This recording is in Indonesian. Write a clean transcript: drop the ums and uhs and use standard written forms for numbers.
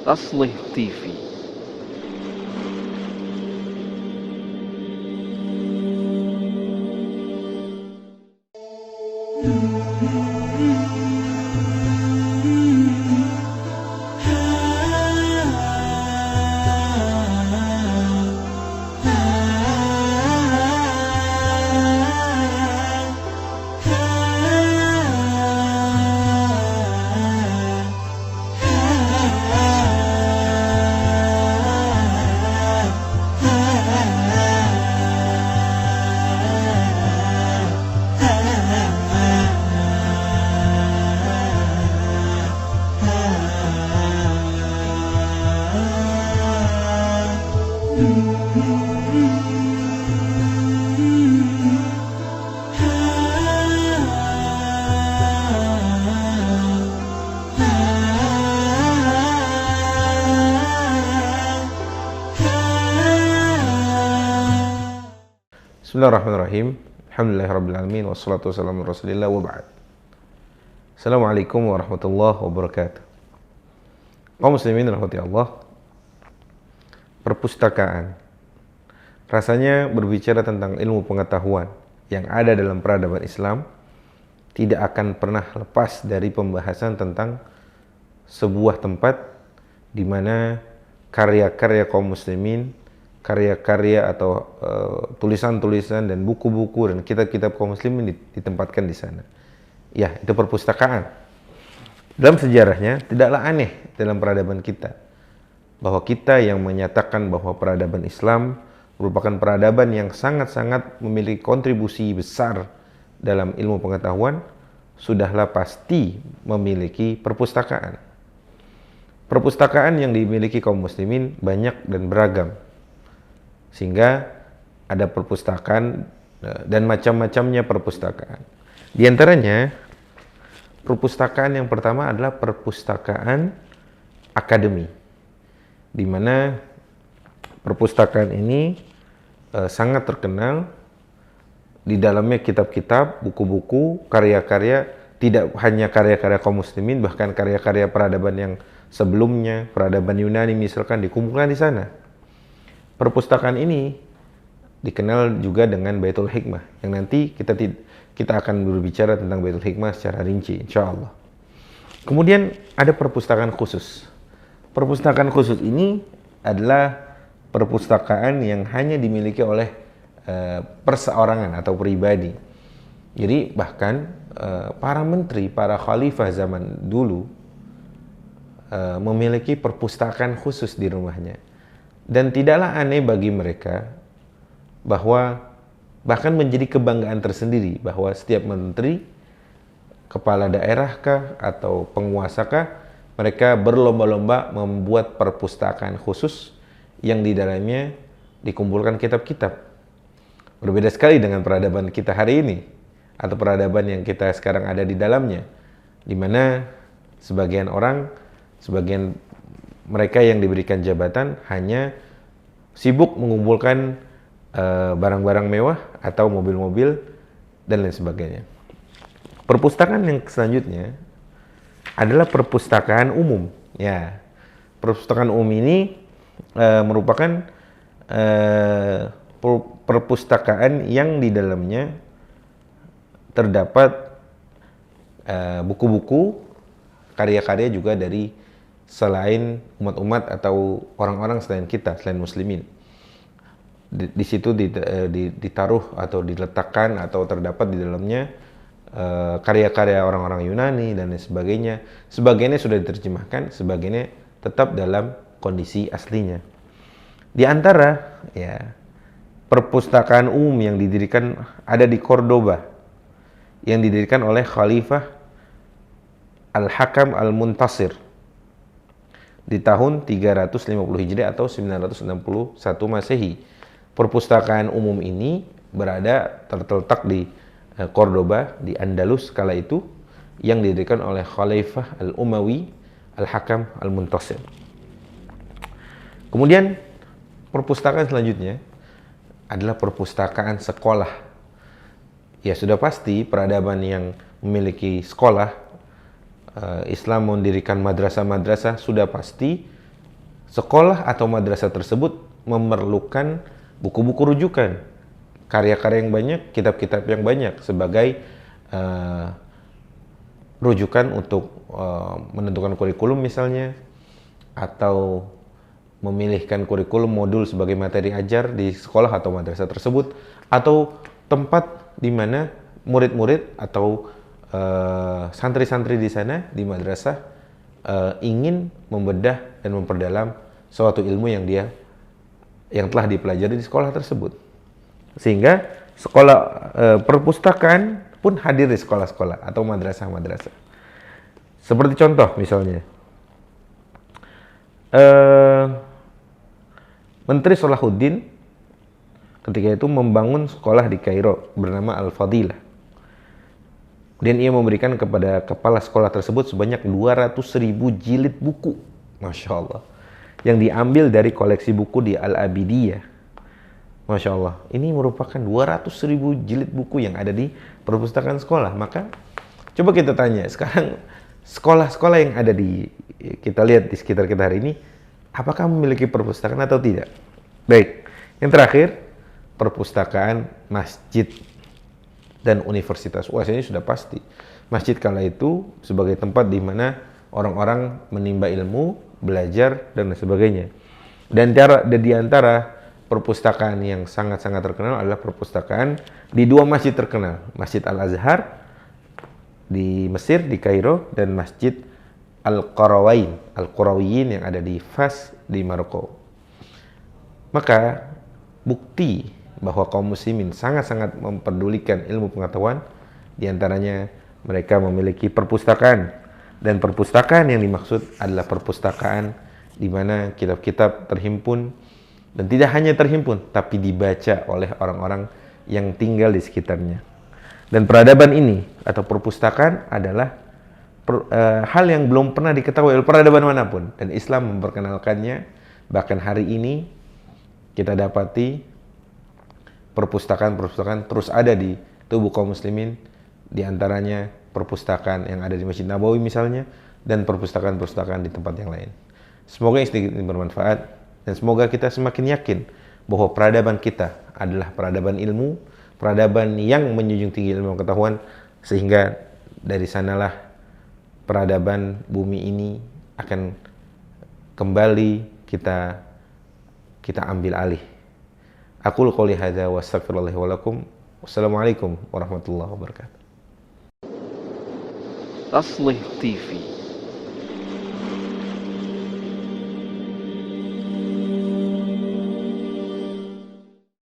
Taslih TV. Bismillahirrahmanirrahim. Alhamdulillahirrabbilalamin. Wassalatu wassalamu ala rasulillah wa ba'd. Assalamualaikum warahmatullahi wabarakatuh. Kaum muslimin rahmati Allah. Perpustakaan rasanya berbicara tentang ilmu pengetahuan yang ada dalam peradaban Islam tidak akan pernah lepas dari pembahasan tentang sebuah tempat di mana karya-karya kaum muslimin, karya-karya atau tulisan-tulisan dan buku-buku dan kitab-kitab kaum muslimin ditempatkan di sana. Ya, itu perpustakaan. Dalam sejarahnya tidaklah aneh dalam peradaban kita bahwa kita yang menyatakan bahwa peradaban Islam merupakan peradaban yang sangat-sangat memiliki kontribusi besar dalam ilmu pengetahuan, sudahlah pasti memiliki perpustakaan. Perpustakaan yang dimiliki kaum muslimin banyak dan beragam. Sehingga ada perpustakaan dan macam-macamnya perpustakaan. Di antaranya, perpustakaan yang pertama adalah perpustakaan akademi, di mana perpustakaan ini sangat terkenal. Di dalamnya kitab-kitab, buku-buku, karya-karya, tidak hanya karya-karya kaum muslimin, bahkan karya-karya peradaban yang sebelumnya, peradaban Yunani misalkan, dikumpulkan di sana. Perpustakaan ini dikenal juga dengan Baitul Hikmah, yang nanti kita akan berbicara tentang Baitul Hikmah secara rinci, insya Allah. Kemudian ada perpustakaan khusus. Perpustakaan khusus ini adalah perpustakaan yang hanya dimiliki oleh perseorangan atau pribadi. Jadi bahkan para menteri, para khalifah zaman dulu memiliki perpustakaan khusus di rumahnya. Dan tidaklah aneh bagi mereka bahwa bahkan menjadi kebanggaan tersendiri bahwa setiap menteri, kepala daerahkah atau penguasakah, mereka berlomba-lomba membuat perpustakaan khusus yang di dalamnya dikumpulkan kitab-kitab. Berbeda sekali dengan peradaban kita hari ini atau peradaban yang kita sekarang ada di dalamnya, di mana sebagian mereka yang diberikan jabatan hanya sibuk mengumpulkan barang-barang mewah atau mobil-mobil dan lain sebagainya. Perpustakaan yang selanjutnya adalah perpustakaan umum. Ya, perpustakaan umum ini merupakan perpustakaan yang di dalamnya terdapat buku-buku, karya-karya juga dari selain umat-umat atau orang-orang selain kita, selain muslimin. Di situ ditaruh atau diletakkan atau terdapat di dalamnya karya-karya orang-orang Yunani dan lain sebagainya. Sebagiannya sudah diterjemahkan, sebagiannya tetap dalam kondisi aslinya. Di antara perpustakaan umum yang didirikan ada di Cordoba, yang didirikan oleh Khalifah Al-Hakam Al-Muntasir di tahun 350 Hijriah atau 961 Masehi. Perpustakaan umum ini terletak di Cordoba, di Andalus kala itu, yang didirikan oleh Khalifah Al-Umawi Al-Hakam Al-Muntasir. Kemudian perpustakaan selanjutnya adalah perpustakaan sekolah. Ya sudah pasti peradaban yang memiliki sekolah, Islam mendirikan madrasah-madrasah, sudah pasti sekolah atau madrasah tersebut memerlukan buku-buku rujukan, karya-karya yang banyak, kitab-kitab yang banyak sebagai rujukan untuk menentukan kurikulum misalnya, atau memilihkan kurikulum modul sebagai materi ajar di sekolah atau madrasah tersebut, atau tempat di mana murid-murid atau santri-santri di sana di madrasah ingin membedah dan memperdalam suatu ilmu yang telah dipelajari di sekolah tersebut. Sehingga sekolah perpustakaan pun hadir di sekolah-sekolah atau madrasah-madrasah. Seperti contoh misalnya, Menteri Salahuddin ketika itu membangun sekolah di Kairo bernama Al-Fadilah. Dan ia memberikan kepada kepala sekolah tersebut sebanyak 200.000 jilid buku, Masya Allah, yang diambil dari koleksi buku di Al-Abidiyah. Masya Allah, ini merupakan 200.000 jilid buku yang ada di perpustakaan sekolah. Maka coba kita tanya, sekarang sekolah-sekolah yang ada kita lihat di sekitar kita hari ini, apakah memiliki perpustakaan atau tidak? Baik, yang terakhir, perpustakaan masjid dan universitas. Wah, ini sudah pasti. Masjid kala itu sebagai tempat di mana orang-orang menimba ilmu, belajar, dan sebagainya. Dan di antara perpustakaan yang sangat-sangat terkenal adalah perpustakaan di dua masjid terkenal, Masjid Al-Azhar di Mesir, di Kairo, dan Masjid Al-Qarawiyyin yang ada di Fas, di Maroko. Maka bukti bahwa kaum muslimin sangat-sangat memperdulikan ilmu pengetahuan, diantaranya mereka memiliki perpustakaan, dan perpustakaan yang dimaksud adalah perpustakaan di mana kitab-kitab terhimpun, dan tidak hanya terhimpun, tapi dibaca oleh orang-orang yang tinggal di sekitarnya. Dan peradaban ini atau perpustakaan adalah hal yang belum pernah diketahui oleh peradaban manapun, dan Islam memperkenalkannya. Bahkan hari ini kita dapati perpustakaan-perpustakaan terus ada di tubuh kaum muslimin, di antaranya perpustakaan yang ada di Masjid Nabawi misalnya, dan perpustakaan-perpustakaan di tempat yang lain. Semoga ini bermanfaat, dan semoga kita semakin yakin bahwa peradaban kita adalah peradaban ilmu, peradaban yang menjunjung tinggi ilmu pengetahuan, sehingga dari sanalah peradaban bumi ini akan kembali kita ambil alih. Aqulu qouli hadza wa astaghfirullahi wa lakum. Wassalamualaikum warahmatullahi wabarakatuh. Aslih TV